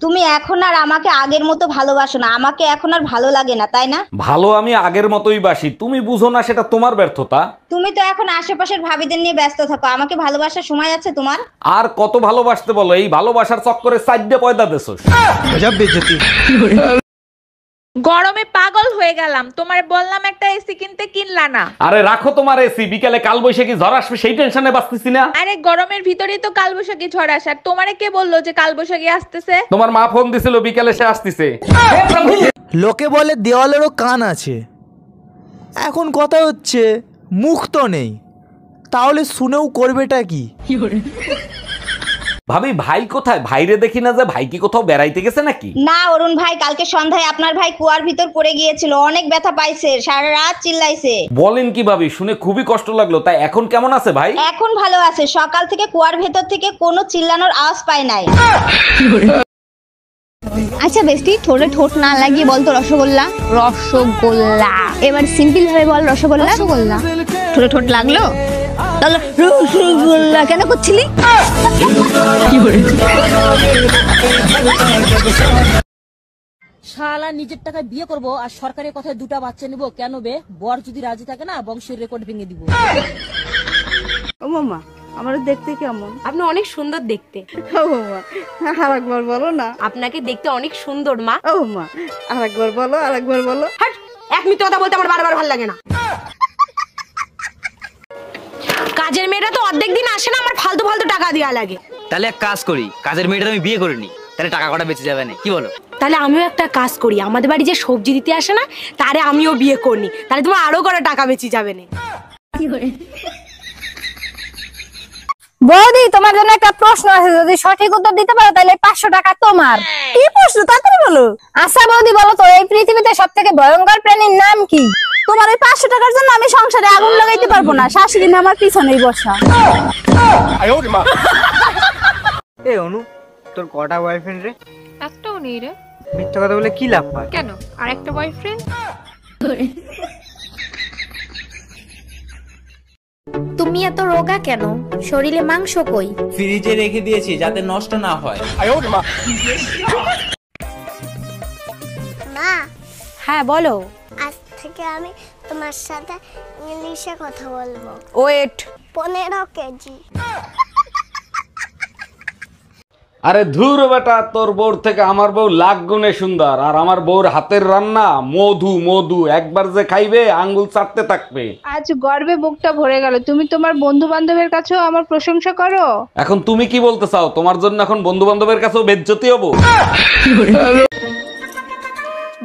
তুমি এখন আর আমাকে আগের মতো ভালোবাসো না, আমাকে এখন আর ভালো লাগে না, তাই না? ভালো আমি আগের মতোই বাসি, তুমি বুঝো না, সেটা তোমার ব্যর্থতা। তুমি তো এখন আশেপাশের ভাবিদের নিয়ে ব্যস্ত থাকো, আমাকে ভালোবাসার সময় আছে তোমার? আর কত ভালোবাসতে বলো, এই ভালোবাসার চক্করে সাইডে পয়দা দেছস। গরমে পাগল হয়ে গেলাম, তোমার বললাম একটা এসি কিনতে, কিনলা না। আরে রাখো তোমার এসি, বিকালে কাল বৈশাখী ঝড় আসবে সেই টেনশনে বাঁচতেছি না। আরে গরমের ভিতরেই তো কালবৈশাখী ঝড় আসার, তোমারে কে বললো যে কালবৈশাখী আসতেছে? তোমার মা ফোন দিছিল বিকালে সে আসতেছে। লোকে বলে দেওয়ালেরও কান আছে, এখন কথা হচ্ছে মুখ তো নেই, তাহলে শুনেও করবেটা কি? ভাবি ভাই কোথায়? ভাইরে দেখি না, যে ভাই কি কোথাও বেড়াইতে গেছে নাকি? না অরুণ ভাই, কালকে সন্ধ্যায় আপনার ভাই কুয়ার ভিতর পড়ে গিয়েছিল, অনেক ব্যথা পাইছে, সারা রাত চিল্লাইছে। বলেন কি ভাবি, শুনে খুবই কষ্ট লাগলো। তাই এখন কেমন আছে ভাই? এখন ভালো আছে, সকাল থেকে কুয়ার ভেতর থেকে কোনো চিল্লানোর আওয়াজ পাই নাই। আচ্ছা বেস্টি, ঠোঁটে ঠোঁট না লাগিয়ে বল তো রসগোল্লা। রসগোল্লা। এবার সিম্পল ভাবে বল রসগোল্লা। রসগোল্লা। ঠোঁটে ঠোঁট লাগলো, তাহলে রসগোল্লা কেন করছিলি? শালা নিজের টাকায় বিয়ে করব আর সরকারের কথায় দুটা বাচ্চা নিব কেন বে? বর যদি রাজি থাকে না, বংশের রেকর্ড ভেঙে দিব। ও মামা, আমার দেখতে কেমন? আপনি অনেক সুন্দর দেখতে। ও মামা, আরেকবার বলো না। আপনাকে দেখতে অনেক সুন্দর মা। ও মা, আরেকবার বলো, আরেকবার বলো। হাট, এক মিনিট কথা বলতে আমার বারবার ভালো লাগে না। কাজের মেয়েরা তো অর্ধেক দিন আসে না, আমার ফালতু ফালতু টাকা দেওয়া লাগে। তাহলে এক কাজ করি, কাজের মেয়েটা আমি বিয়ে করিনি, তাহলে টাকা কটা বেঁচে যাবে না, কি বলো? তাহলে আমিও একটা কাজ করি, আমাদের বাড়ি যে সবজি দিতে আসে না, তারে আমিও বিয়ে করি, তাহলে তোমার আরো করে টাকা বেঁচে যাবে না। বৌদি, তোমার জন্য একটা প্রশ্ন আছে, যদি সঠিক উত্তর দিতে পারো তাহলে 500 টাকা তোমার। কি প্রশ্ন, তাড়াতাড়ি বলো। আচ্ছা বৌদি, বলো তো এই পৃথিবীতে সবথেকে ভয়ঙ্কর প্রাণীর নাম কি? তোমার ওই 500 টাকার জন্য আমি সংসারে আগুন লাগাইতে পারবো না, শাশুড়ি না আমার পিছনেই বসা। এ অনু, তোর কটা বয়ফ্রেন্ড রে? একটাও নেই রে। মিথ্যা কথা বলে কি লাভ পায়? কেন, আর একটা বয়ফ্রেন্ড? তুমি এত রোগা কেন? শরীরে মাংস কই? ফ্রিজে রেখে দিয়েছি যাতে নষ্ট না হয়। মা, হ্যাঁ বলো। আজ থেকে আমি তোমার সাথে ইংলিশে কথা বলবো। ওয়েট। 15 কেজি। আরে ধুর বেটা, তোর বউর থেকে আমার বউ লাখ গুণে সুন্দর, আর আমার বউর হাতের রান্না মধু মধু, একবার যে খাইবে আঙ্গুল চাটতে থাকবে। আজ গর্বে বুকটা ভরে গেল, তুমি তোমার বন্ধু বান্ধবের কাছেও আমার প্রশংসা করো। এখন তুমি কি বলতে চাও? তোমার জন্য এখন বন্ধু বান্ধবের কাছেও বেজ্জতি হবো?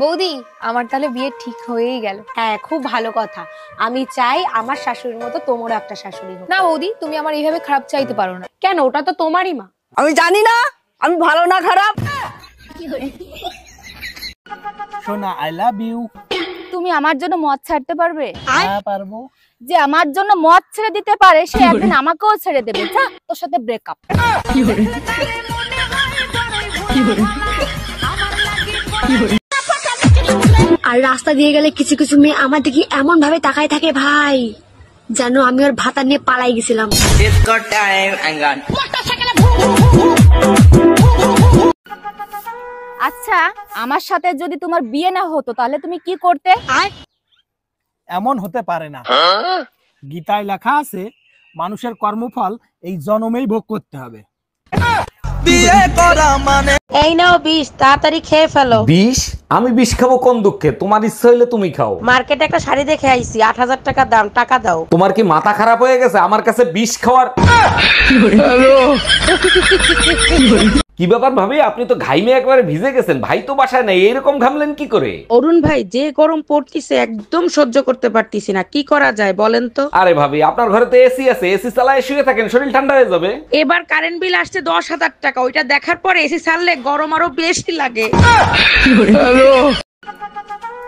বৌদি, আমার তাহলে বিয়ে ঠিক হয়েই গেল। হ্যাঁ, খুব ভালো কথা। আমি চাই আমার শাশুড়ির মতো তোমারও একটা শাশুড়ি হোক। না বৌদি, তুমি আমার এইভাবে খারাপ চাইতে পারো না। কেন, ওটা তো তোমারই মা। আমি জানি না আমি ভালো না খারাপ। সোনা, আই লাভ ইউ। তুমি আমার জন্য মদ ছাড়তে পারবে? হ্যাঁ পারবো। যে আমার জন্য মদ ছেড়ে দিতে পারে সে একদিন আমাকেও ছেড়ে দেবে। যা, তোর সাথে ব্রেকআপ। আর রাস্তা দিয়ে গেলে কিছু কিছু মেয়ে আমার দিকে এমন ভাবে তাকায় থাকে ভাই, যেন আমি ওর ভাতা নিয়ে পালাই গেছিলাম। আচ্ছা, আমার সাথে যদি তোমার বিয়ে না হতো তাহলে তুমি কি করতে? এমন হতে পারে না, গীতায় লেখা আছে মানুষের কর্মফল এই জন্মেই ভোগ করতে হবে। বিয়ে করা মানে এই নাও বিষ, তাড়াতাড়ি খেয়ে ফেলো। বিষ? আমি বিষ খাবো কোন দুঃখে? তোমার ইচ্ছা হইলে তুমি খাও। মার্কেটে একটা শাড়ি দেখে আইছি, 8000 টাকা দাম, টাকা দাও। তোমার কি মাথা খারাপ হয়ে গেছে আমার কাছে বিষ খাওয়ার? কি ব্যাপার ভাবি, আপনি তো ঘাইমে একবারে ভিজে গেছেন, ভাই তো বাসায় নাই, এরকম ঘামলেন কি করে? অরুণ ভাই, যে গরম পড়তিছে একদম সহ্য করতে পারতিছি না, কি করা যায় বলেন তো? আরে ভাবি, আপনার ঘরে তো এসি আছে, এসি চালায় শুয়ে থাকেন, শরীর ঠান্ডা হয়ে যাবে। এবার কারেন্ট বিল আসছে 10,000 টাকা, ওইটা দেখার পরে এসি ছাড়লে গরম আরো বেশি লাগে।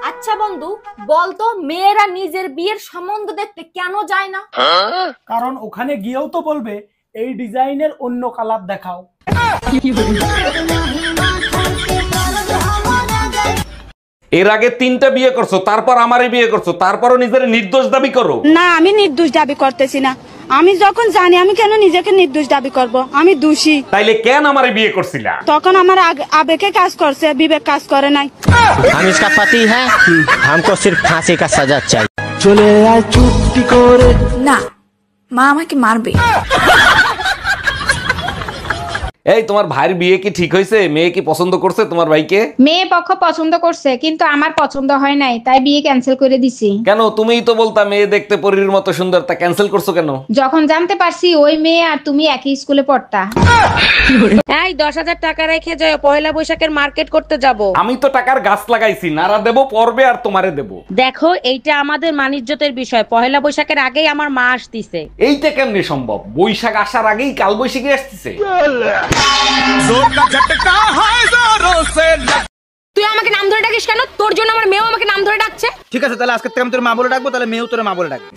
আচ্ছা বন্ধু, বলতো মেয়েরা নিজের বিয়ের সম্বন্ধ দেখতে কেন যায় না? কারণ ওখানে গিয়েও তো বলবে এই ডিজাইনের অন্য কালার দেখাও। এর আগে 3টা বিয়ে করছো, তারপর আমারই বিয়ে করছো, তারপরও নিজের নির্দোষ দাবি করো। না, আমি নির্দোষ দাবি করতেছি না, আমি যখন জানি আমি কেন নিজেকে নির্দোষ দাবি করব, আমি দোষী। তাইলে কেন আমারে বিয়ে করছিলা? তখন আমার আবেগে কাজ করছে, বিবেক কাজ করে নাই। हम इसका पति है, हमको सिर्फ फांसी का सजा चाहिए। চলে আয় চুপটি করে। না, মা আমাকে মারবে। এই তোমার ভাইয়ের বিয়ে কি ঠিক হয়েছে? মেয়ে কি পছন্দ করছে তোমার ভাইকে? মেয়ে পক্ষ পছন্দ করছে, কিন্তু আমার পছন্দ হয় নাই, তাই বিয়ে ক্যান্সেল করে দিছি। কেন? তুমিই তো বলতা মেয়ে দেখতে পরীর মতো সুন্দর, তা ক্যান্সেল করছো কেন? যখন জানতে পারছি ওই মেয়ে আর তুমি একই স্কুলে পড়তা। এই 10,000 টাকা রেখে যাও, পয়লা বৈশাখের মার্কেট করতে যাব। আমি তো টাকার গাছ লাগাইছি, নারা দেবো পর্বে আর তোমারে দেবো। দেখো এইটা আমাদের মানিজ্যতের বিষয়, পহেলা বৈশাখের আগেই আমার মা আসতিছে। এইটা কেমনে সম্ভব? বৈশাখ আসার আগেই কাল বৈশাখী আসতেছে। তুই আমাকে নাম ধরে ডাকিস কেন? তোর জন্য আমার মেয়েও আমাকে নাম ধরে ডাকছে। ঠিক আছে, তাহলে আজকে থেকে আমি তোর মা বলে ডাকবো, তাহলে মেয়েও তোর মা বলে ডাকবে।